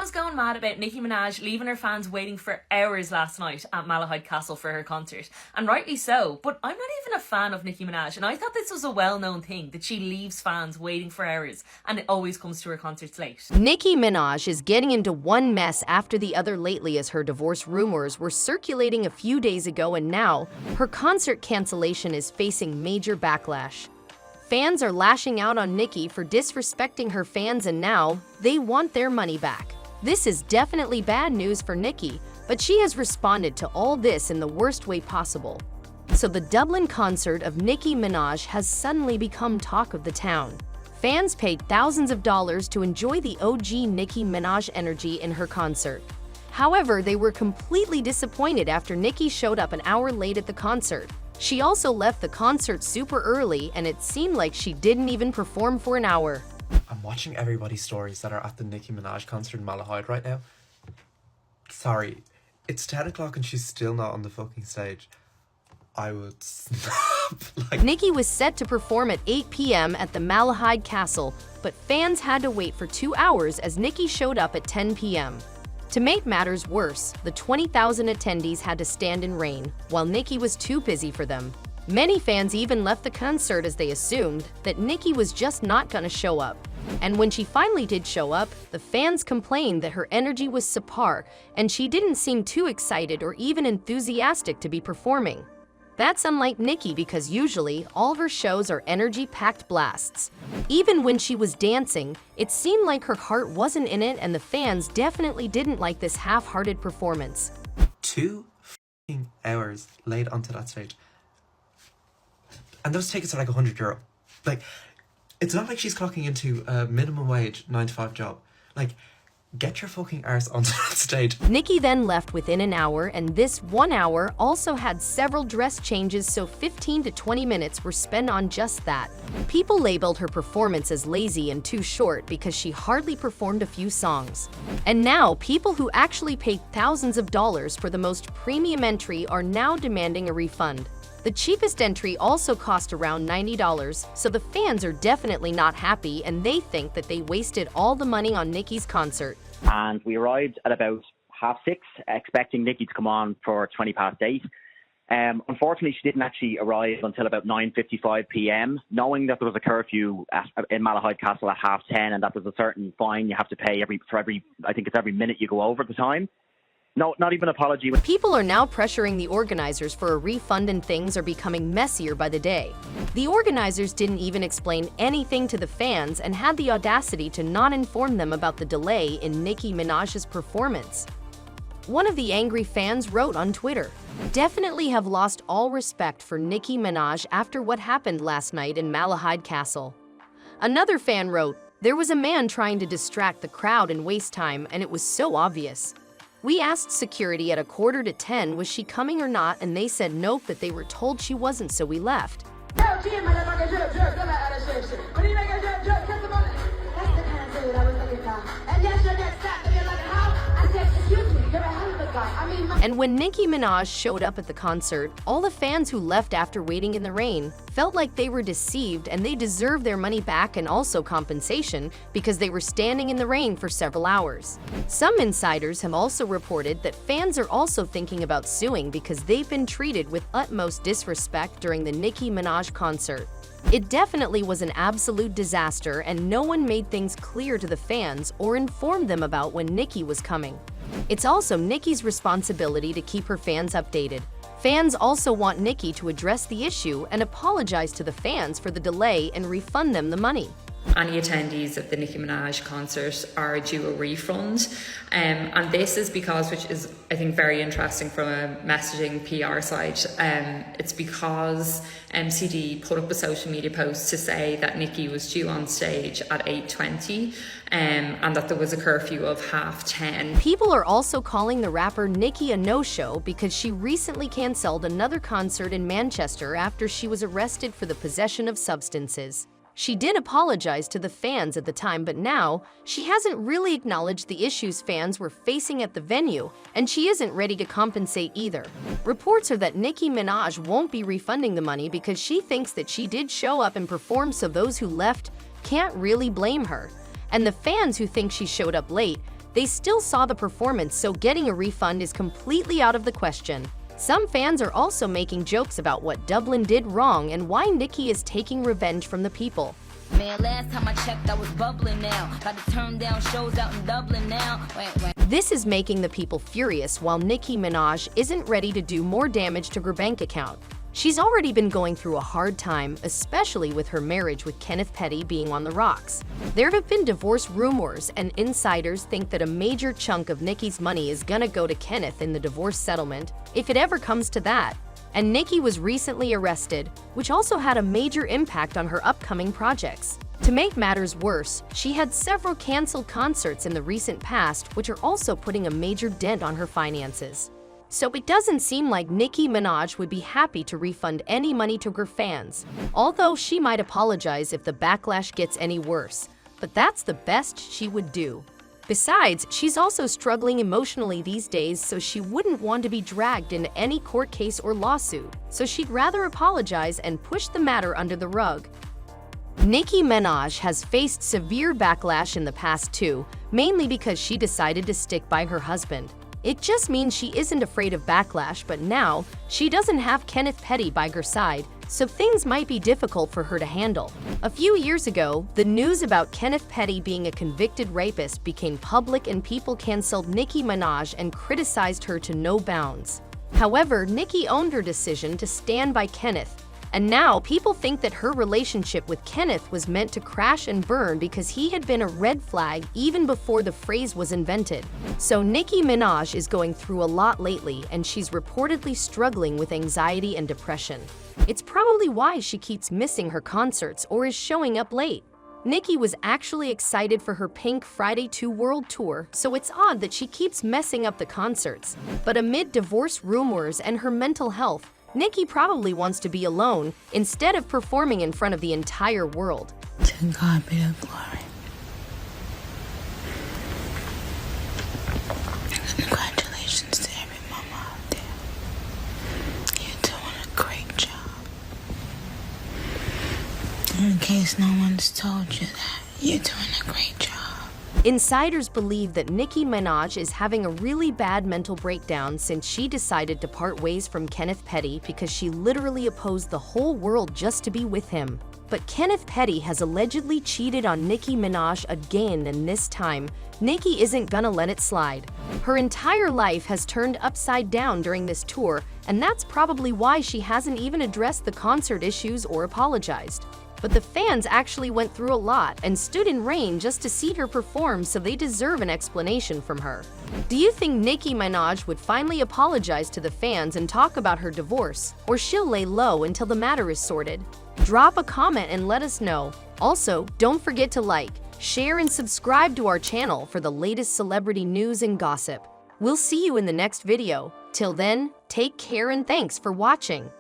was going mad about Nicki Minaj leaving her fans waiting for hours last night at Malahide Castle for her concert. And rightly so, but I'm not even a fan of Nicki Minaj, and I thought this was a well-known thing, that she leaves fans waiting for hours, and it always comes to her concerts late. Nicki Minaj is getting into one mess after the other lately, as her divorce rumors were circulating a few days ago, and now her concert cancellation is facing major backlash. Fans are lashing out on Nicki for disrespecting her fans, and now they want their money back. This is definitely bad news for Nicki, but she has responded to all this in the worst way possible. So the Dublin concert of Nicki Minaj has suddenly become talk of the town. Fans paid thousands of dollars to enjoy the OG Nicki Minaj energy in her concert. However, they were completely disappointed after Nicki showed up an hour late at the concert. She also left the concert super early, and it seemed like she didn't even perform for an hour. I'm watching everybody's stories that are at the Nicki Minaj concert in Malahide right now. Sorry, it's 10 o'clock and she's still not on the fucking stage. I would snap. Nicki was set to perform at 8 p.m. at the Malahide Castle, but fans had to wait for 2 hours as Nicki showed up at 10 p.m. To make matters worse, the 20,000 attendees had to stand in rain, while Nicki was too busy for them. Many fans even left the concert as they assumed that Nicki was just not gonna show up. And when she finally did show up, the fans complained that her energy was subpar and she didn't seem too excited or even enthusiastic to be performing. That's unlike Nicki, because usually all of her shows are energy-packed blasts. Even when she was dancing, it seemed like her heart wasn't in it, and the fans definitely didn't like this half-hearted performance. 2 fucking hours laid onto that stage. And those tickets are like €100. Like, it's not like she's clocking into a minimum wage 9-to-5 job. Like, get your fucking arse onto that stage. Nicki then left within an hour, and this 1 hour also had several dress changes, so 15 to 20 minutes were spent on just that. People labeled her performance as lazy and too short because she hardly performed a few songs. And now, people who actually paid thousands of dollars for the most premium entry are now demanding a refund. The cheapest entry also cost around $90, so the fans are definitely not happy, and they think that they wasted all the money on Nicki's concert. And we arrived at about 6:30, expecting Nicki to come on for 8:20. Unfortunately, she didn't actually arrive until about 9:55 p.m., knowing that there was a curfew in Malahide Castle at 10:30, and that there's a certain fine you have to pay every minute you go over the time. No, not even an apology. People are now pressuring the organizers for a refund, and things are becoming messier by the day. The organizers didn't even explain anything to the fans and had the audacity to not inform them about the delay in Nicki Minaj's performance. One of the angry fans wrote on Twitter, "Definitely have lost all respect for Nicki Minaj after what happened last night in Malahide Castle." Another fan wrote, "There was a man trying to distract the crowd and waste time, and it was so obvious. We asked security at 9:45 was she coming or not, and they said nope, that they were told she wasn't, so we left." And when Nicki Minaj showed up at the concert, all the fans who left after waiting in the rain felt like they were deceived, and they deserve their money back and also compensation because they were standing in the rain for several hours. Some insiders have also reported that fans are also thinking about suing because they've been treated with utmost disrespect during the Nicki Minaj concert. It definitely was an absolute disaster, and no one made things clear to the fans or informed them about when Nicki was coming. It's also Nicki's responsibility to keep her fans updated. Fans also want Nicki to address the issue and apologize to the fans for the delay and refund them the money. Any attendees at the Nicki Minaj concert are due a refund, and this is because, which is I think very interesting from a messaging PR side, it's because MCD put up a social media post to say that Nicki was due on stage at 8:20 and that there was a curfew of 10:30. People are also calling the rapper Nicki a no-show because she recently cancelled another concert in Manchester after she was arrested for the possession of substances. She did apologize to the fans at the time, but now she hasn't really acknowledged the issues fans were facing at the venue, and she isn't ready to compensate either. Reports are that Nicki Minaj won't be refunding the money because she thinks that she did show up and perform, so those who left can't really blame her. And the fans who think she showed up late They still saw the performance, so getting a refund is completely out of the question. Some fans are also making jokes about what Dublin did wrong and why Nicki is taking revenge from the people. Man, last time I checked, I was bubbling now. Got to turn down shows out in Dublin now. Wait. This is making the people furious, while Nicki Minaj isn't ready to do more damage to her bank account. She's already been going through a hard time, especially with her marriage with Kenneth Petty being on the rocks. There have been divorce rumors, and insiders think that a major chunk of Nicki's money is gonna go to Kenneth in the divorce settlement, if it ever comes to that. And Nicki was recently arrested, which also had a major impact on her upcoming projects. To make matters worse, she had several canceled concerts in the recent past, which are also putting a major dent on her finances. So it doesn't seem like Nicki Minaj would be happy to refund any money to her fans, although she might apologize if the backlash gets any worse. But that's the best she would do. Besides, she's also struggling emotionally these days, so she wouldn't want to be dragged into any court case or lawsuit, so she'd rather apologize and push the matter under the rug. Nicki Minaj has faced severe backlash in the past too, mainly because she decided to stick by her husband. It just means she isn't afraid of backlash, but now she doesn't have Kenneth Petty by her side, so things might be difficult for her to handle. A few years ago, the news about Kenneth Petty being a convicted rapist became public and people canceled Nicki Minaj and criticized her to no bounds. However, Nicki owned her decision to stand by Kenneth, and now people think that her relationship with Kenneth was meant to crash and burn because he had been a red flag even before the phrase was invented. So Nicki Minaj is going through a lot lately, and she's reportedly struggling with anxiety and depression. It's probably why she keeps missing her concerts or is showing up late. Nicki was actually excited for her Pink Friday 2 World Tour, so it's odd that she keeps messing up the concerts. But amid divorce rumors and her mental health, Nicki probably wants to be alone instead of performing in front of the entire world. To God be the glory. Congratulations to every mama out there. You're doing a great job. In case no one's told you that, you're doing a great job. Insiders believe that Nicki Minaj is having a really bad mental breakdown since she decided to part ways from Kenneth Petty because she literally opposed the whole world just to be with him. But Kenneth Petty has allegedly cheated on Nicki Minaj again, and this time, Nicki isn't gonna let it slide. Her entire life has turned upside down during this tour, and that's probably why she hasn't even addressed the concert issues or apologized. But the fans actually went through a lot and stood in rain just to see her perform, so they deserve an explanation from her. Do you think Nicki Minaj would finally apologize to the fans and talk about her divorce, or she'll lay low until the matter is sorted? Drop a comment and let us know. Also, don't forget to like, share, and subscribe to our channel for the latest celebrity news and gossip. We'll see you in the next video. Till then, take care and thanks for watching.